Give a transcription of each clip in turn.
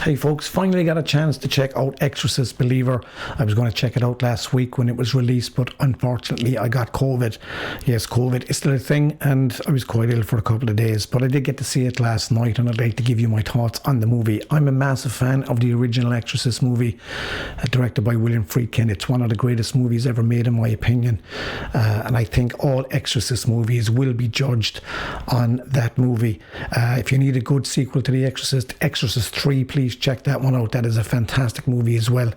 Hey folks, finally got a chance to check out Exorcist Believer. I was going to check it out last week when it was released, but unfortunately I got COVID. Yes, COVID is still a thing, and I was quite ill for a couple of days, but I did get to see it last night, and I'd like to give you my thoughts on the movie. I'm a massive fan of the original Exorcist movie, directed by William Friedkin. It's one of the greatest movies ever made, in my opinion, and I think all Exorcist movies will be judged on that movie. If you need a good sequel to The Exorcist, Exorcist 3, please check that one out. That is a fantastic movie as well.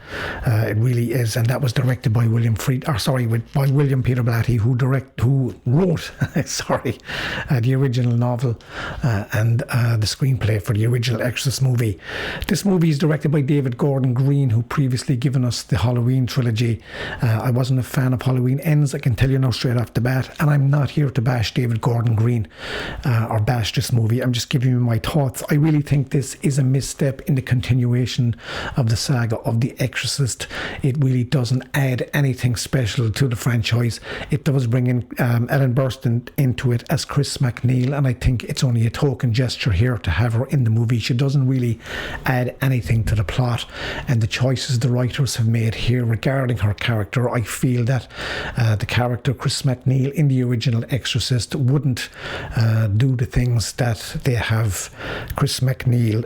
It really is, and that was directed by William Peter Blatty, who wrote the original novel and the screenplay for the original Exorcist movie. This movie is directed by David Gordon Green, who previously given us the Halloween trilogy. I wasn't a fan of Halloween Ends, I can tell you now straight off the bat, and I'm not here to bash David Gordon Green or bash this movie. I'm just giving you my thoughts. I really think this is a misstep in the continuation of the saga of The Exorcist. It really doesn't add anything special to the franchise. It does bring in Ellen Burstyn into it as Chris MacNeil, and I think it's only a token gesture here to have her in the movie. She doesn't really add anything to the plot, and the choices the writers have made here regarding her character, I feel that the character Chris MacNeil in the original Exorcist wouldn't do the things that they have Chris MacNeil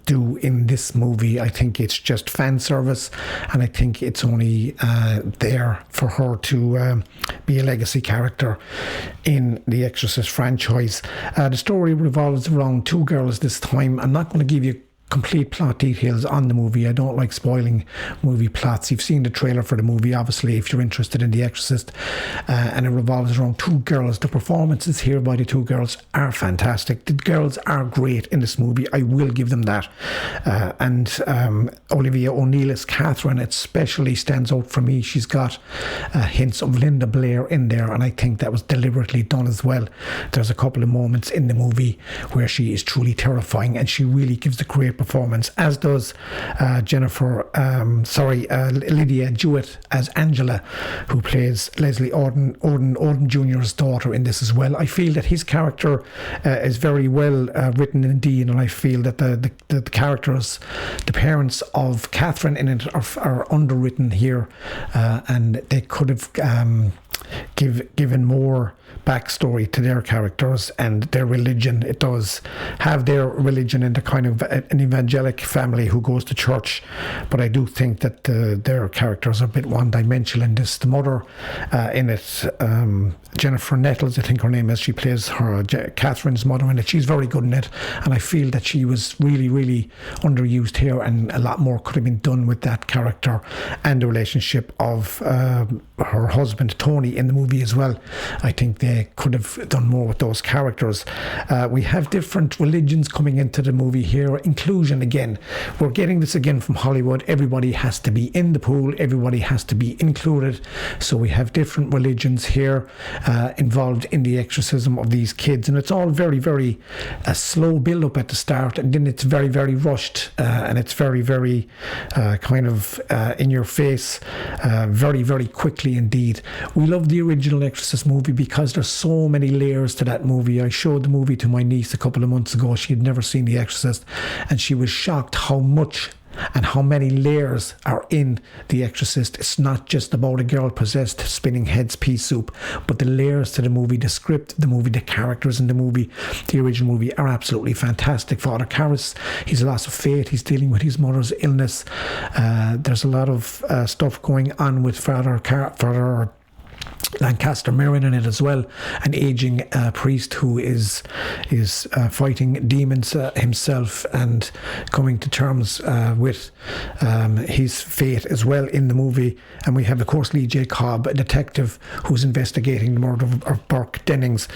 do in this movie. I think it's just fan service, and I think it's only there for her to be a legacy character in the Exorcist franchise. The story revolves around two girls this time. I'm not going to give you complete plot details on the movie. I don't like spoiling movie plots. You've seen the trailer for the movie, obviously, if you're interested in The Exorcist, and it revolves around two girls. The performances here by the two girls are fantastic. The girls are great in this movie, I will give them that, and Olivia O'Neill as Catherine especially stands out for me. She's got hints of Linda Blair in there, and I think that was deliberately done as well. There's a couple of moments in the movie where she is truly terrifying, and she really gives a great performance, as does Lydia Jewett as Angela, who plays Leslie Odom Jr.'s daughter in this as well. I feel that his character is very well written indeed, and I feel that the characters, the parents of Catherine in it are underwritten here, and they could have given more backstory to their characters and their religion. It does have their religion in the kind of an evangelic family who goes to church, but I do think that their characters are a bit one-dimensional in this. The mother in it, Jennifer Nettles, I think her name is, she plays her Catherine's mother in it. She's very good in it, and I feel that she was really, really underused here, and a lot more could have been done with that character and the relationship of her husband Tony in the movie as well. I think they could have done more with those characters. We have different religions coming into the movie here. Inclusion again. We're getting this again from Hollywood. Everybody has to be in the pool. Everybody has to be included. So we have different religions here involved in the exorcism of these kids. And it's all very, very slow build up at the start. And then it's very, very rushed. And it's very, very kind of in your face. Very, very quickly indeed. We love the original Exorcist movie because there's so many layers to that movie. I showed the movie to my niece a couple of months ago. She had never seen The Exorcist, and she was shocked how much and how many layers are in The Exorcist. It's not just about a girl possessed spinning heads pea soup, but the layers to the movie, the script, the movie, the characters in the movie, the original movie are absolutely fantastic. Father Karras, he's lost of faith, he's dealing with his mother's illness. There's a lot of stuff going on with Father Lancaster Merrin in it as well, an aging priest who is fighting demons himself and coming to terms with his fate as well in the movie. And we have, of course, Lee J. Cobb, a detective who's investigating the murder of Burke Dennings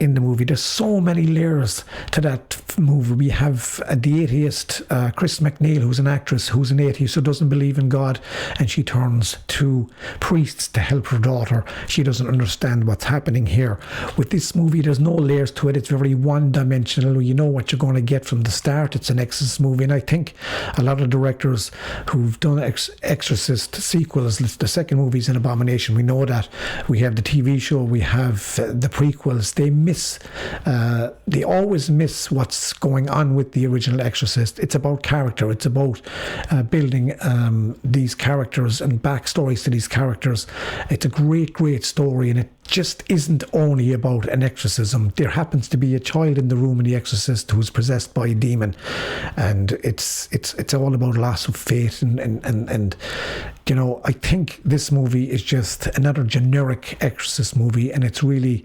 in the movie. There's so many layers to that movie. We have the atheist Chris MacNeil, who's an actress who's an atheist who doesn't believe in God, and she turns to priests to help her daughter Sattler. She doesn't understand what's happening here. With this movie, there's no layers to it. It's very one-dimensional. You know what you're going to get from the start. It's an Exorcist movie, and I think a lot of directors who've done Exorcist sequels, the second movie's an abomination. We know that. We have the TV show, we have the prequels. They always miss what's going on with the original Exorcist. It's about character. It's about building these characters and backstories to these characters. It's a great story, and it just isn't only about an exorcism. There happens to be a child in the room in The Exorcist who's possessed by a demon, and it's all about loss of faith and you know, I think this movie is just another generic Exorcist movie, and it's really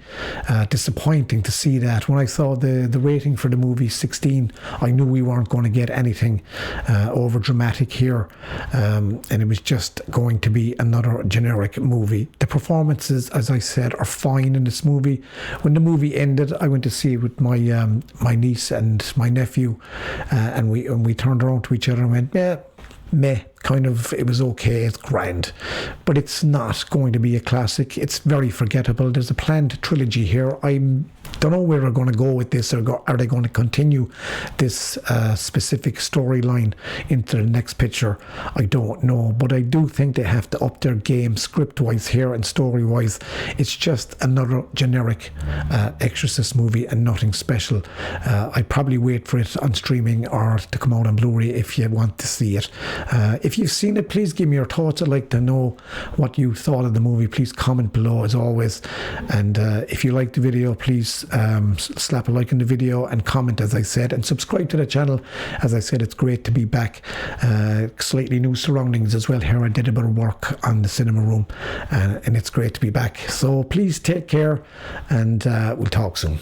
disappointing to see that. When I saw the rating for the movie 16, I knew we weren't going to get anything over dramatic here, and it was just going to be another generic movie. The performances, as I said, are fine in this movie. When the movie ended, I went to see it with my niece and my nephew, and we turned around to each other and went, yeah, meh, kind of, it was okay, it's grand, but it's not going to be a classic. It's very forgettable. There's a planned trilogy here. I don't know where they're going to go with this, or are they going to continue this specific storyline into the next picture? I don't know, but I do think they have to up their game script-wise here and story-wise. It's just another generic Exorcist movie and nothing special. I'd probably wait for it on streaming or to come out on Blu-ray if you want to see it. If you've seen it, please give me your thoughts. I'd like to know what you thought of the movie. Please comment below as always, and if you liked the video, please slap a like on the video and comment, as I said, and subscribe to the channel. As I said, it's great to be back. Slightly new surroundings as well here. I did a bit of work on the cinema room, and it's great to be back. So please take care, and we'll talk soon.